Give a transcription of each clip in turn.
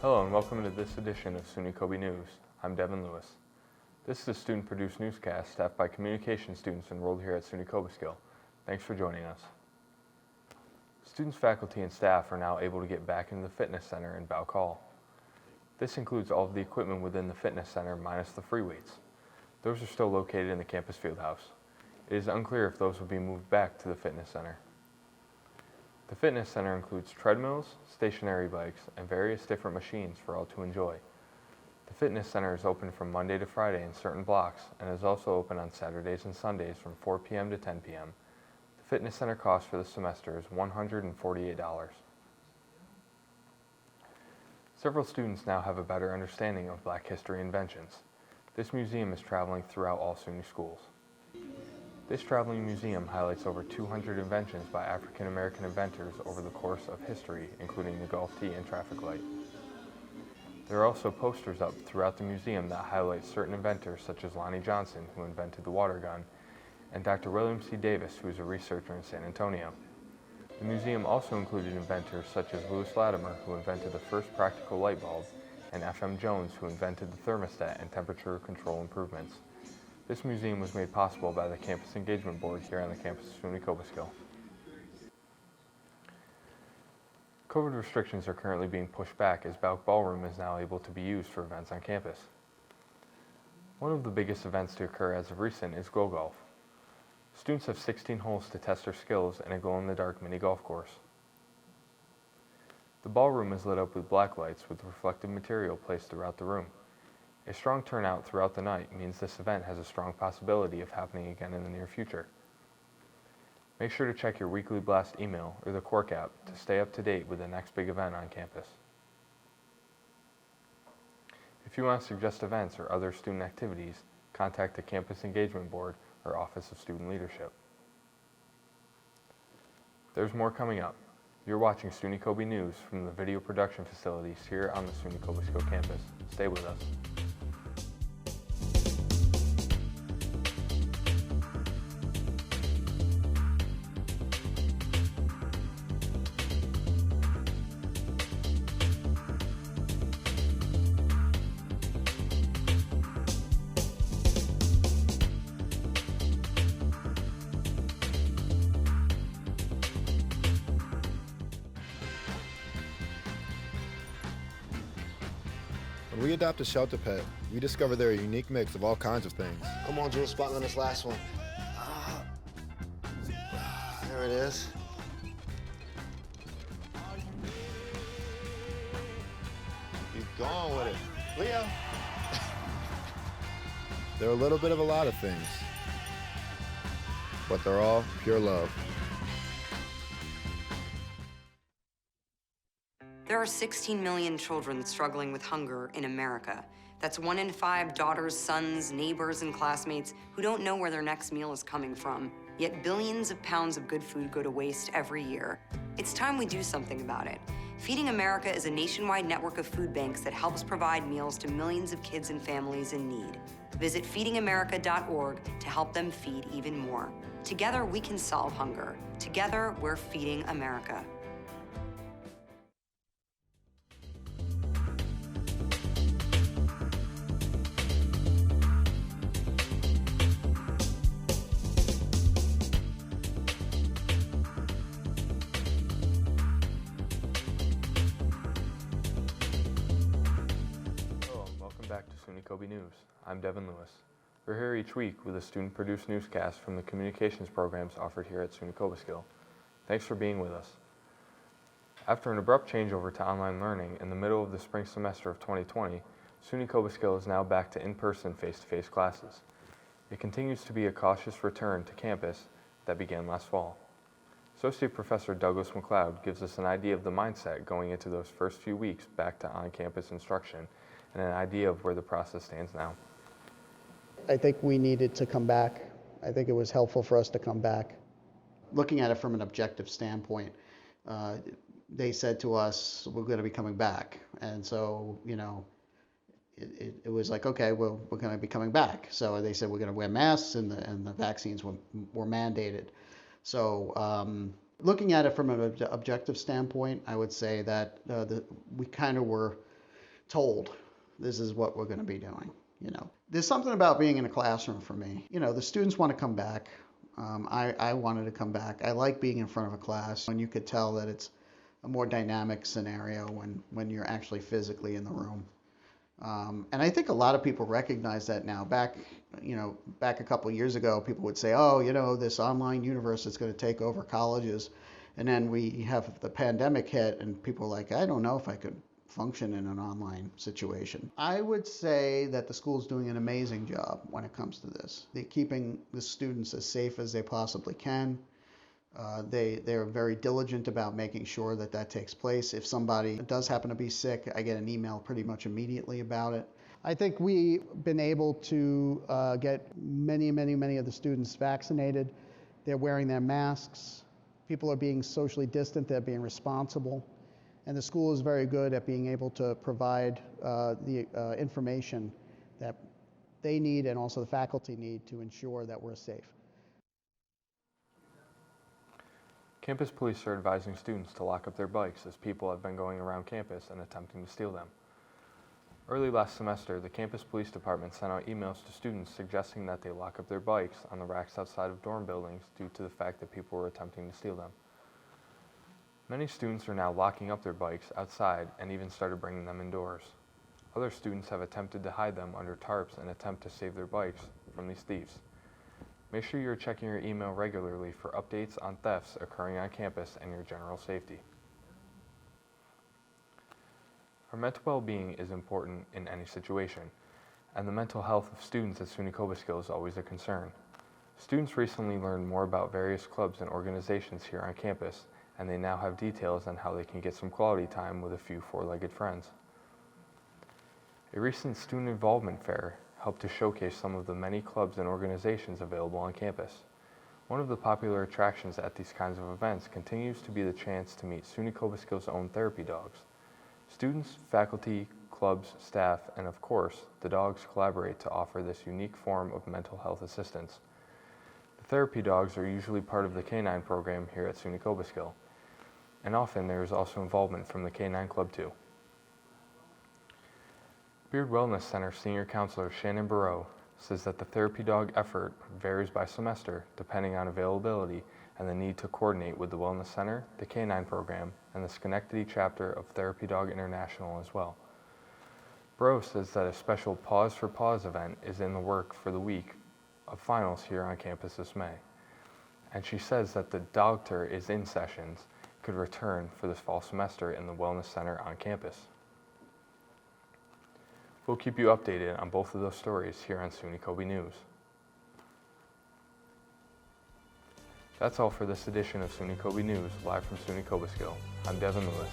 Hello and welcome to this edition of SUNY Coby News. I'm Devin Lewis. This is a student-produced newscast staffed by communication students enrolled here at SUNY Cobeskill. Thanks for joining us. Students, faculty, and staff are now able to get back into the fitness center in Bauck Hall. This includes all of the equipment within the fitness center minus the free weights. Those are still located in the campus field house. It is unclear if those will be moved back to the fitness center. The fitness center includes treadmills, stationary bikes, and various different machines for all to enjoy. The fitness center is open from Monday to Friday in certain blocks and is also open on Saturdays and Sundays from 4 p.m. to 10 p.m. The fitness center cost for the semester is $148. Several students now have a better understanding of Black history inventions. This museum is traveling throughout all SUNY schools. This traveling museum highlights over 200 inventions by African American inventors over the course of history, including the Gulf Tea and traffic light. There are also posters up throughout the museum that highlight certain inventors such as Lonnie Johnson, who invented the water gun, and Dr. William C. Davis, who is a researcher in San Antonio. The museum also included inventors such as Louis Latimer, who invented the first practical light bulb, and F.M. Jones, who invented the thermostat and temperature control improvements. This museum was made possible by the Campus Engagement Board here on the campus of SUNY Cobeskill. COVID restrictions are currently being pushed back as Bauck Ballroom is now able to be used for events on campus. One of the biggest events to occur as of recent is Go Golf. Students have 16 holes to test their skills in a glow-in-the-dark mini golf course. The ballroom is lit up with black lights with reflective material placed throughout the room. A strong turnout throughout the night means this event has a strong possibility of happening again in the near future. Make sure to check your weekly blast email or the Quark app to stay up to date with the next big event on campus. If you want to suggest events or other student activities, contact the Campus Engagement Board or Office of Student Leadership. There's more coming up. You're watching SUNY Coby News from the video production facilities here on the SUNY Cobleskill campus. Stay with us. When we adopt a shelter pet, we discover they're a unique mix of all kinds of things. Come on, Jules, spot on this last one. There it is. Keep going with it. Leo. They're a little bit of a lot of things, but they're all pure love. There are 16 million children struggling with hunger in America. That's 1 in 5 daughters, sons, neighbors, and classmates who don't know where their next meal is coming from. Yet billions of pounds of good food go to waste every year. It's time we do something about it. Feeding America is a nationwide network of food banks that helps provide meals to millions of kids and families in need. Visit feedingamerica.org to help them feed even more. Together, we can solve hunger. Together, we're feeding America. Back to SUNY Coby News. I'm Devin Lewis. We're here each week with a student-produced newscast from the communications programs offered here at SUNY Cobeskill. Thanks for being with us. After an abrupt changeover to online learning in the middle of the spring semester of 2020, SUNY Cobeskill is now back to in-person face-to-face classes. It continues to be a cautious return to campus that began last fall. Associate Professor Douglas McLeod gives us an idea of the mindset going into those first few weeks back to on-campus instruction and an idea of where the process stands now. I think we needed to come back. I think it was helpful for us to come back. Looking at it from an objective standpoint, they said to us, we're going to be coming back. And so, you know, it was like, okay, well, we're going to be coming back. So they said we're going to wear masks and the vaccines were mandated. So looking at it from an objective standpoint, I would say that we kind of were told this is what we're going to be doing. There's something about being in a classroom for me. The students want to come back. I wanted to come back. I like being in front of a class when you could tell that it's a more dynamic scenario when you're actually physically in the room. And I think a lot of people recognize that now. Back a couple of years ago, people would say, oh, this online universe is going to take over colleges. And then we have the pandemic hit, and people are like, I don't know if I could function in an online situation. I would say that the school's doing an amazing job when it comes to this. They're keeping the students as safe as they possibly can. They're very diligent about making sure that takes place. If somebody does happen to be sick, I get an email pretty much immediately about it. I think we've been able to get many of the students vaccinated. They're wearing their masks. People are being socially distant. They're being responsible. And the school is very good at being able to provide the information that they need and also the faculty need to ensure that we're safe. Campus police are advising students to lock up their bikes as people have been going around campus and attempting to steal them. Early last semester, the campus police department sent out emails to students suggesting that they lock up their bikes on the racks outside of dorm buildings due to the fact that people were attempting to steal them. Many students are now locking up their bikes outside and even started bringing them indoors. Other students have attempted to hide them under tarps and attempt to save their bikes from these thieves. Make sure you're checking your email regularly for updates on thefts occurring on campus and your general safety. Our mental well-being is important in any situation, and the mental health of students at SUNY Cobleskill is always a concern. Students recently learned more about various clubs and organizations here on campus, and they now have details on how they can get some quality time with a few four-legged friends. A recent student involvement fair helped to showcase some of the many clubs and organizations available on campus. One of the popular attractions at these kinds of events continues to be the chance to meet SUNY Cobleskill's own therapy dogs. Students, faculty, clubs, staff, and of course, the dogs collaborate to offer this unique form of mental health assistance. The therapy dogs are usually part of the K9 program here at SUNY Cobeskill, and often there is also involvement from the K9 Club too. Beard Wellness Center Senior Counselor Shannon Burrow says that the therapy dog effort varies by semester depending on availability and the need to coordinate with the Wellness Center, the K9 program, and the Schenectady chapter of Therapy Dog International as well. Burrow says that a special Pause for Pause event is in the work for the week of finals here on campus this May. And she says that the doctor is in sessions could return for this fall semester in the Wellness Center on campus. We'll keep you updated on both of those stories here on SUNY Coby News. That's all for this edition of SUNY Coby News, live from SUNY Cobeskill. I'm Devin Lewis.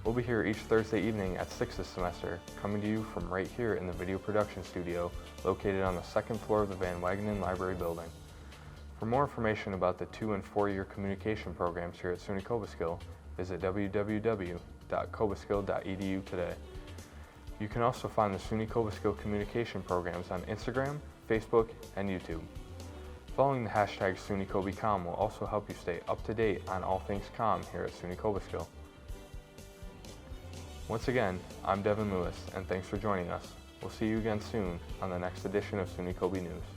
We'll be here each Thursday evening at 6 this semester, coming to you from right here in the video production studio located on the second floor of the Van Wagenen Library building. For more information about the 2- and 4-year communication programs here at SUNY Cobeskill, visit www.cobeskill.edu today. You can also find the SUNY Cobeskill communication programs on Instagram, Facebook, and YouTube. Following the hashtag SUNY Coby COMM will also help you stay up to date on all things COMM here at SUNY Cobeskill. Once again, I'm Devin Lewis, and thanks for joining us. We'll see you again soon on the next edition of SUNY Coby News.